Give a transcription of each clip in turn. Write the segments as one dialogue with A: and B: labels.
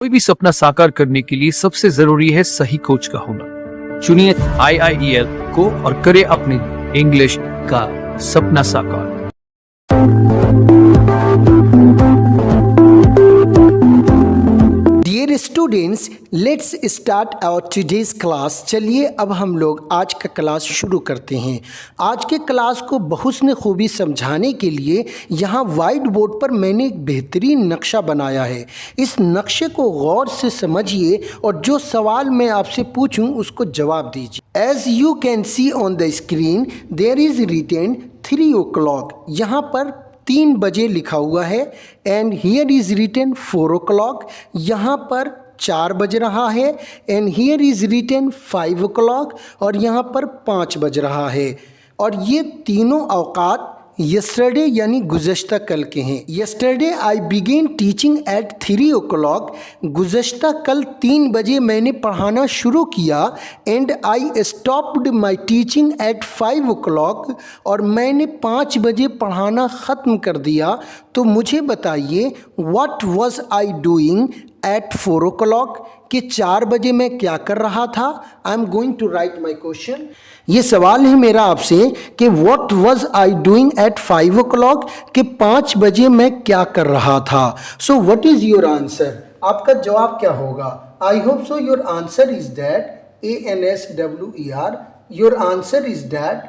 A: कोई भी सपना साकार करने के लिए सबसे जरूरी है सही कोच का होना। चुनिए IIEL को और करें अपने इंग्लिश का सपना साकार।
B: Dear students, let's start our today's class. चलिए अब हम लोग आज का क्लास शुरू करते हैं। आज के क्लास को बहुस्न खूबी समझाने के लिए यहाँ वाइट बोर्ड पर मैंने एक बेहतरीन नक्शा बनाया है। इस नक्शे को गौर से समझिए और जो सवाल मैं आपसे पूछूं उसको जवाब दीजिए। As you can see on the screen there is written 3 o'clock। यहाँ पर 3 बजे लिखा हुआ है and here is written 4 o'clock। यहाँ पर 4 बज रहा है and here is written 5 o'clock और यहाँ पर 5 बज रहा है। और ये तीनों औकात यस्टरडे यानी गुज़श्ता कल के हैं। Yesterday I begin teaching at 3 o'clock। गुज़श्ता कल 3 बजे मैंने पढ़ाना शुरू किया and I stopped my teaching at 5 o'clock और मैंने 5 बजे पढ़ाना ख़त्म कर दिया। तो मुझे बताइए what was I doing eight 4 o'clock कि 4 बजे मैं क्या कर रहा था। I am going to write my question. ये सवाल है मेरा आपसे कि what was I doing at 5 o'clock कि 5 बजे मैं क्या कर रहा था। So what is your answer? आपका जवाब क्या होगा? आई hope so your answer is that ANSWER। Your answer is that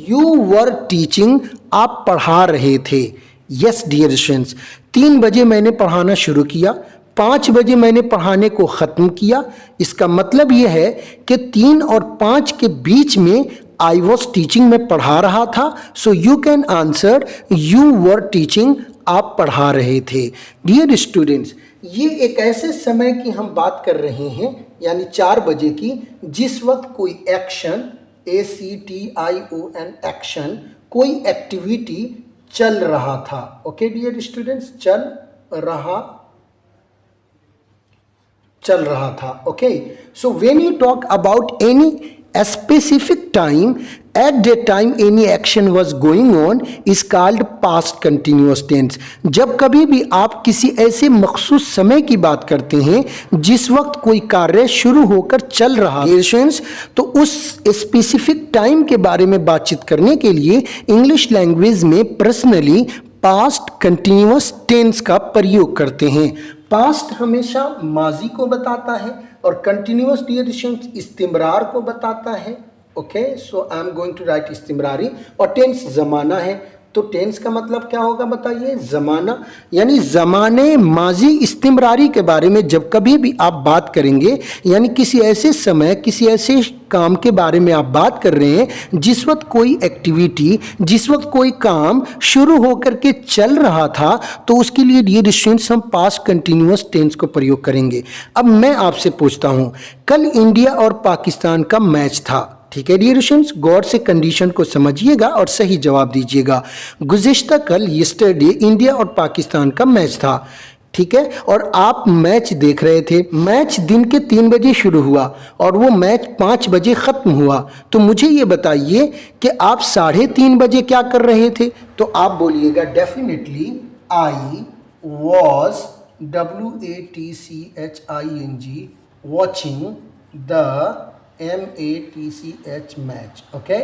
B: you were teaching. आप पढ़ा रहे थे। यस डियर स्टूडेंट्स, 3 बजे मैंने पढ़ाना शुरू किया, 5 बजे मैंने पढ़ाने को ख़त्म किया। इसका मतलब यह है कि 3 और 5 के बीच में आई वॉज टीचिंग, में पढ़ा रहा था। So you can answer you were teaching. आप पढ़ा रहे थे। डियर स्टूडेंट्स, ये एक ऐसे समय की हम बात कर रहे हैं यानी 4 बजे की, जिस वक्त कोई एक्शन ACTION एक्शन, कोई एक्टिविटी चल रहा था। ओके डियर स्टूडेंट्स, चल रहा था। Okay, so when you talk about any specific time at that time any action was going on is called past continuous tense. जब कभी भी आप किसी ऐसे मखसूस समय की बात करते हैं जिस वक्त कोई कार्य शुरू होकर चल रहा है, तो उस स्पेसिफिक टाइम के बारे में बातचीत करने के लिए इंग्लिश लैंग्वेज में पर्सनली पास्ट कंटिन्यूअस टेंस का प्रयोग करते हैं। पास्ट हमेशा माजी को बताता है और कंटिन्यूअस डियर स्टूडेंट्स इस्तिमरार को बताता है। Okay, so I am going to write इस्तिमरारी। और टेंस ज़माना है, तो टेंस का मतलब क्या होगा बताइए? ज़माना। यानी ज़माने माजी इस्तिमरारी के बारे में जब कभी भी आप बात करेंगे यानी किसी ऐसे समय, किसी ऐसे काम के बारे में आप बात कर रहे हैं जिस वक्त कोई एक्टिविटी, जिस वक्त कोई काम शुरू होकर के चल रहा था, तो उसके लिए डियर स्टूडेंट्स हम पास्ट कंटिन्यूअस टेंस को प्रयोग करेंगे। अब मैं आपसे पूछता हूँ, कल इंडिया और पाकिस्तान का मैच था। ठीक है डियर स्टूडेंट्स, गौर से कंडीशन को समझिएगा और सही जवाब दीजिएगा। गुज़िश्ता कल यस्टरडे इंडिया और पाकिस्तान का मैच था। ठीक है, और आप मैच देख रहे थे। मैच दिन के 3 बजे शुरू हुआ और वो मैच 5 बजे ख़त्म हुआ। तो मुझे ये बताइए कि आप 3:30 बजे क्या कर रहे थे? तो आप बोलिएगा definitely I was WATCHING watching the MATCH match. Okay,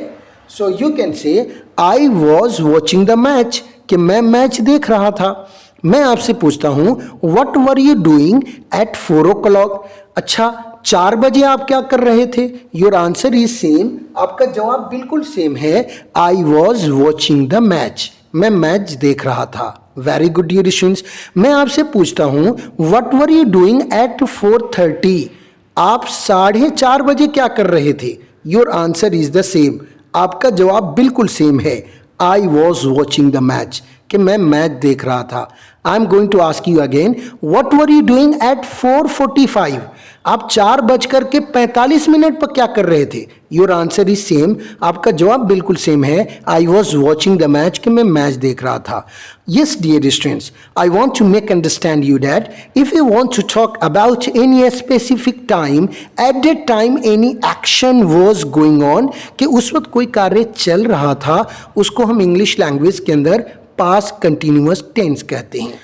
B: so you can say I was watching the match कि मैं मैच देख रहा था। मैं आपसे पूछता हूँ what were you doing eight 4 o'clock। अच्छा, 4 बजे आप क्या कर रहे थे? Your answer is same. आपका जवाब बिल्कुल सेम है, I was watching the match. मैं मैच देख रहा था। Very good dear students. मैं आपसे पूछता हूँ what were you doing at 4:30। आप 4:30 बजे क्या कर रहे थे? Your answer is the same. आपका जवाब बिल्कुल सेम है, I was watching the match कि मैं मैच देख रहा था। I am going to ask you again, what were you doing eight 4:45। आप 4:45 पर क्या कर रहे थे? Your answer is same. आपका जवाब बिल्कुल सेम है, I was watching the match कि मैं मैच देख रहा था। Yes, dear students, I want to make understand you that if you want to talk about any specific time, at that time any action was going on, कि उस वक्त कोई कार्य चल रहा था, उसको हम इंग्लिश लैंग्वेज के अंदर पास्ट कंटिन्यूअस टेंस कहते हैं।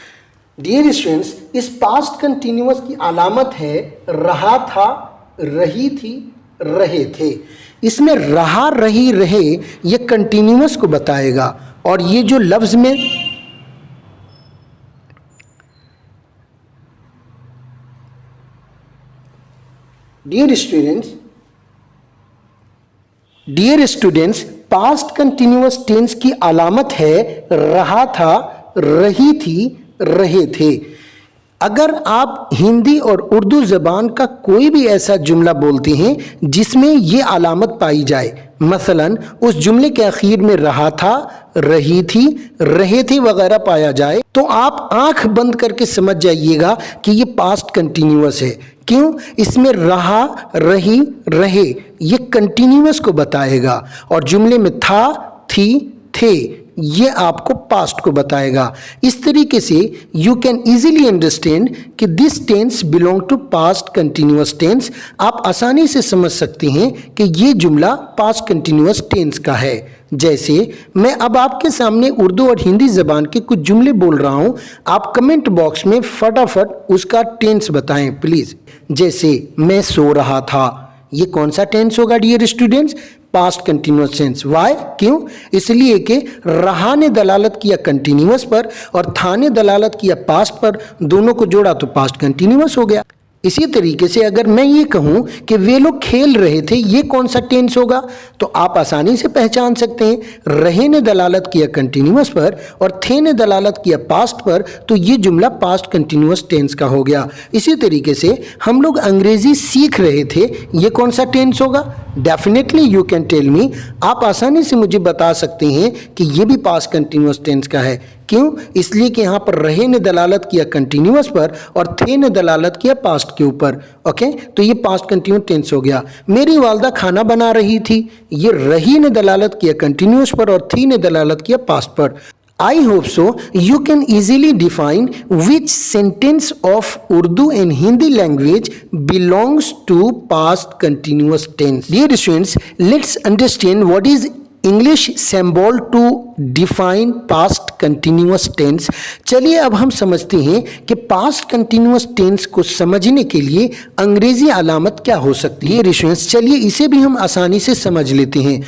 B: डियर स्टूडेंट्स, इस पास्ट कंटिन्यूअस की अलामत है रहा था, रही थी, रहे थे। इसमें रहा, रही, रहे ये कंटिन्यूअस को बताएगा। और ये जो लफ्ज़ में dear students past continuous tense की अलामत है रहा था, रही थी, रहे थे। अगर आप हिंदी और उर्दू ज़बान का कोई भी ऐसा जुमला बोलते हैं जिसमें ये अलामत पाई जाए, मसलन उस जुमले के आखिर में रहा था, रही थी, रहे थे वगैरह पाया जाए, तो आप आंख बंद करके समझ जाइएगा कि ये पास्ट कंटिन्यूअस है। क्यों? इसमें रहा, रही, रहे ये कंटिन्यूअस को बताएगा, और जुमले में था, थी, थे ये आपको पास्ट को बताएगा। इस तरीके से यू कैन इजीली अंडरस्टैंड कि this tense belong to past continuous tense. आप आसानी से समझ सकते हैं कि ये जुमला पास्ट कंटिन्यूअस टेंस का है। जैसे मैं अब आपके सामने उर्दू और हिंदी ज़बान के कुछ जुमले बोल रहा हूँ, आप कमेंट बॉक्स में फटाफट उसका टेंस बताएं प्लीज़। जैसे मैं सो रहा था, ये कौन सा टेंस होगा dear students? Past continuous tense. Why? क्यों? इसलिए कि रहा ने दलालत किया कंटिन्यूअस पर और था ने दलालत किया पास्ट पर, दोनों को जोड़ा तो पास्ट कंटिन्यूअस हो गया। इसी तरीके से अगर मैं ये कहूँ कि वे लोग खेल रहे थे, ये कौन सा टेंस होगा? तो आप आसानी से पहचान सकते हैं, रहे ने दलालत किया कंटिन्यूअस पर और थे ने दलालत किया पास्ट पर, तो ये जुमला पास्ट कंटिन्यूअस टेंस का हो गया। इसी तरीके से हम लोग अंग्रेजी सीख रहे थे, ये कौन सा टेंस होगा? Definitely you can tell me, आप आसानी से मुझे बता सकते हैं कि ये भी पास्ट कंटिन्यूअस टेंस का है। क्यों? इसलिए कि यहाँ पर रहे ने दलालत किया कंटिन्यूअस पर और थे ने दलालत किया पास्ट के ऊपर। ओके, तो ये पास्ट कंटिन्यूअस टेंस हो गया। मेरी वालदा खाना बना रही थी, ये रही ने दलालत किया कंटिन्यूअस पर और थी ने दलालत किया पास्ट पर। I hope so you can easily define which sentence of Urdu and Hindi language belongs to past continuous tense. Dear students, let's understand what is English symbol to define past continuous tense. चलिए अब हम समझते हैं कि past continuous tense को समझने के लिए अंग्रेजी अलामत क्या हो सकती है। स्टूडेंट्स चलिए इसे भी हम आसानी से समझ लेते हैं।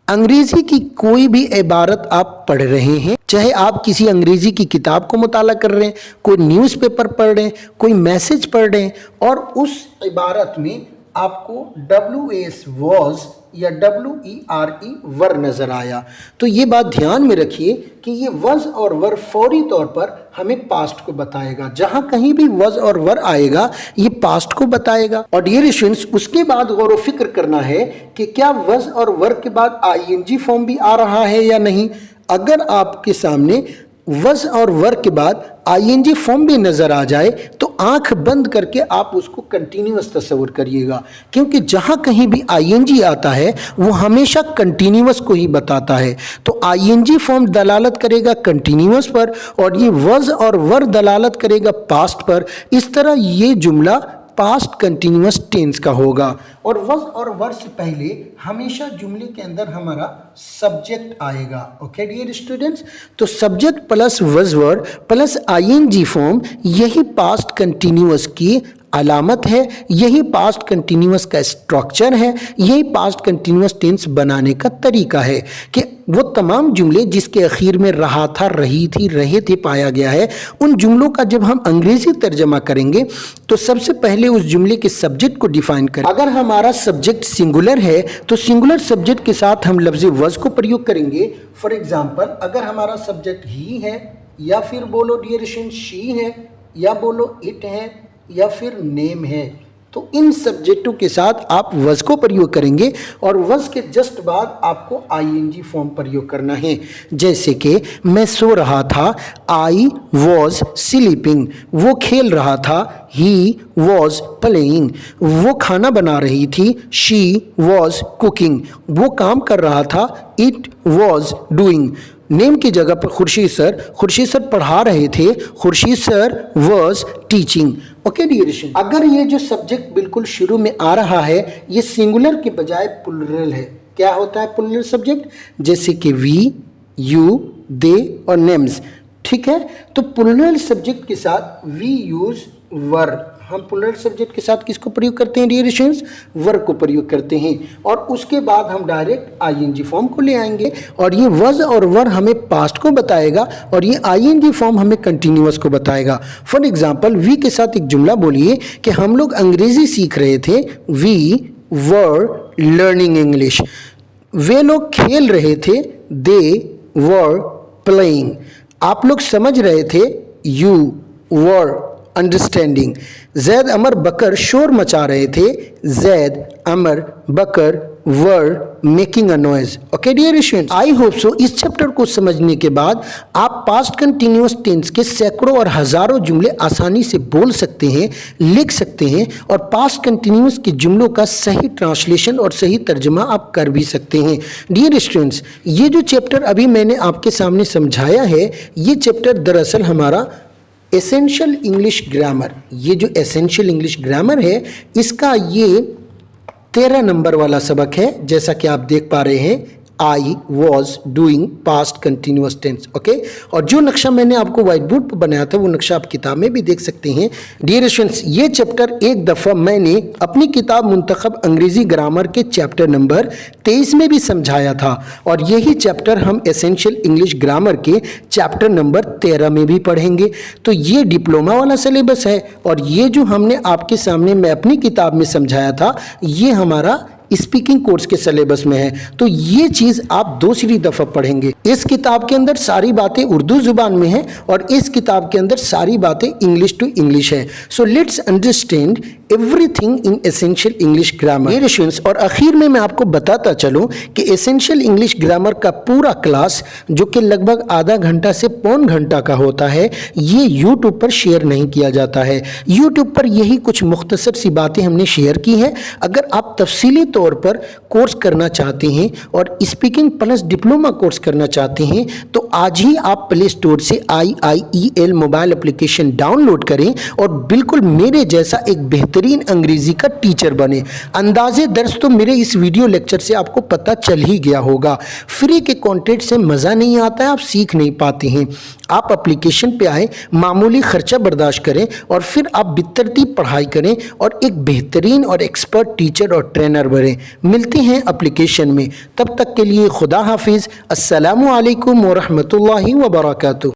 B: अंग्रेजी की कोई भी इबारत आप पढ़ रहे हैं, चाहे आप किसी अंग्रेजी की किताब को मुताला कर रहे हैं, कोई न्यूज़पेपर पढ़ रहे हैं, कोई मैसेज पढ़ रहे हैं और उस इबारत में आपको WS was या WERE वर नज़र आया, तो ये बात ध्यान में रखिए कि ये वज़ और वर फौरी तौर पर हमें पास्ट को बताएगा। जहाँ कहीं भी वज़ और वर आएगा ये पास्ट को बताएगा। और डियर स्टूडेंट्स उसके बाद गौर व फिक्र करना है कि क्या वज़ और वर के बाद ING फॉर्म भी आ रहा है या नहीं। अगर आपके सामने वज़ और वर के बाद ING फॉर्म भी नज़र आ जाए तो आंख बंद करके आप उसको कंटिन्यूअस तस्वर करिएगा, क्योंकि जहाँ कहीं भी ING आता है वो हमेशा कंटिन्यूअस को ही बताता है। तो ING फॉर्म दलालत करेगा कंटिन्यूअस पर और ये वज़ और वर दलालत करेगा पास्ट पर। इस तरह ये जुमला पास्ट कंटिन्यूअस टेंस का होगा। और वज़ और वर से पहले हमेशा जुमले के अंदर हमारा सब्जेक्ट आएगा। ओके डियर स्टूडेंट्स, तो subject plus was were plus ING form यही पास्ट कंटिन्यूअस की अलामत है, यही पास्ट कंटिन्यूअस का स्ट्रक्चर है, यही पास्ट कंटिन्यूअस टेंस बनाने का तरीका है कि वो तमाम जुमले जिसके आखिर में रहा था, रही थी, रहे थे पाया गया है, उन जुमलों का जब हम अंग्रेजी तर्जमा करेंगे तो सबसे पहले उस जुमले के सब्जेक्ट को डिफाइन करें। अगर हमारा सब्जेक्ट सिंगुलर है तो सिंगुलर सब्जेक्ट के साथ हम लफ्ज़ वज़ को प्रयोग करेंगे। फॉर एग्जाम्पल अगर हमारा सब्जेक्ट ही है या फिर बोलो डियर स्टूडेंट शी है या बोलो इट है या फिर नेम है, तो इन सब्जेक्टों के साथ आप वज़ को प्रयोग करेंगे और वज़ के जस्ट बाद आपको ING फॉर्म प्रयोग करना है। जैसे कि मैं सो रहा था, I was sleeping, वो खेल रहा था, he was playing, वो खाना बना रही थी, she was cooking, वो काम कर रहा था, it was doing। नेम की जगह पर खुर्शीद सर पढ़ा रहे थे, Khurshid sir was teaching. Okay dear student, अगर ये जो सब्जेक्ट बिल्कुल शुरू में आ रहा है ये सिंगुलर के बजाय प्लूरल है, क्या होता है प्लूरल सब्जेक्ट? जैसे कि वी, यू, दे और नेम्स। ठीक है। तो प्लूरल सब्जेक्ट के साथ वी यूज वर, हम प्लूरल सब्जेक्ट के साथ किसको प्रयोग करते हैं डियर स्टूडेंट्स? वर को प्रयोग करते हैं। और उसके बाद हम डायरेक्ट आईएनजी फॉर्म को ले आएंगे और ये वज और वर हमें पास्ट को बताएगा और ये आईएनजी फॉर्म हमें कंटिन्यूअस को बताएगा। फॉर एग्जांपल वी के साथ एक जुमला बोलिए कि हम लोग अंग्रेजी सीख रहे थे, वी वर लर्निंग इंग्लिश। वे लोग खेल रहे थे, दे वर प्लेइंग। आप लोग समझ रहे थे, you were understanding. Zaid Amar Bakar शोर मचा रहे थे, Zaid Amar Bakar were making a noise. Okay dear students, I hope so इस चैप्टर को समझने के बाद आप पास्ट कंटिन्यूअस टेंस के सैकड़ों और हजारों जुमले आसानी से बोल सकते हैं, लिख सकते हैं और पास्ट कंटिन्यूअस के जुमलों का सही ट्रांसलेशन और सही तर्जुमा आप कर भी सकते हैं। डियर स्टूडेंट्स, ये जो चैप्टर अभी मैंने आपके सामने समझाया है, ये चैप्टर दरअसल हमारा एसेंशियल इंग्लिश ग्रामर, ये जो एसेंशियल इंग्लिश ग्रामर है, इसका ये 13 नंबर वाला सबक है। जैसा कि आप देख पा रहे हैं, I was doing past continuous tense. Okay, और जो नक्शा मैंने आपको व्हाइट बोर्ड पर बनाया था वो नक्शा आप किताब में भी देख सकते हैं। डियर स्टूडेंट्स, ये चैप्टर एक दफ़ा मैंने अपनी किताब मुंतखब अंग्रेजी ग्रामर के चैप्टर नंबर 23 में भी समझाया था और यही चैप्टर हम एसेंशियल इंग्लिश ग्रामर के चैप्टर नंबर 13 में भी पढ़ेंगे। तो ये डिप्लोमा वाला सिलेबस है और ये जो हमने आपके सामने मैं अपनी किताब में समझाया था, ये हमारा स्पीकिंग कोर्स के सिलेबस में है। तो ये चीज़ आप दूसरी दफ़ा पढ़ेंगे। इस किताब के अंदर सारी बातें उर्दू ज़ुबान में हैं और इस किताब के अंदर सारी बातें इंग्लिश टू इंग्लिश है। So let's understand everything in essential English grammar. और आखिर में मैं आपको बताता चलूँ कि एसेंशियल इंग्लिश ग्रामर का पूरा क्लास, जो कि लगभग आधा घंटा से पौन घंटा का होता है, ये यूट्यूब पर शेयर नहीं किया जाता है। यूट्यूब पर यही कुछ मुख्तसर सी बातें हमने शेयर की हैं। अगर आप तफसीली तौर पर कोर्स करना चाहते हैं और स्पीकिंग प्लस डिप्लोमा कोर्स करना चाहते हैं तो आज ही आप प्ले स्टोर से IIEL मोबाइल एप्लीकेशन डाउनलोड करें और बिल्कुल मेरे जैसा एक बेहतरीन अंग्रेजी का टीचर बने। अंदाजे दर्स तो मेरे इस वीडियो लेक्चर से आपको पता चल ही गया होगा। फ्री के कंटेंट से मज़ा नहीं आता है, आप सीख नहीं पाते हैं। आप एप्लीकेशन पे आए, मामूली खर्चा बर्दाश्त करें और फिर आप बेतरतीब पढ़ाई करें और एक बेहतरीन और एक्सपर्ट टीचर और ट्रेनर बने। मिलते हैं एप्लीकेशन में, तब तक के लिए खुदा हाफिज़। अस्सलामु अलैकुम व रहमतुल्लाहि व बरकातुहू।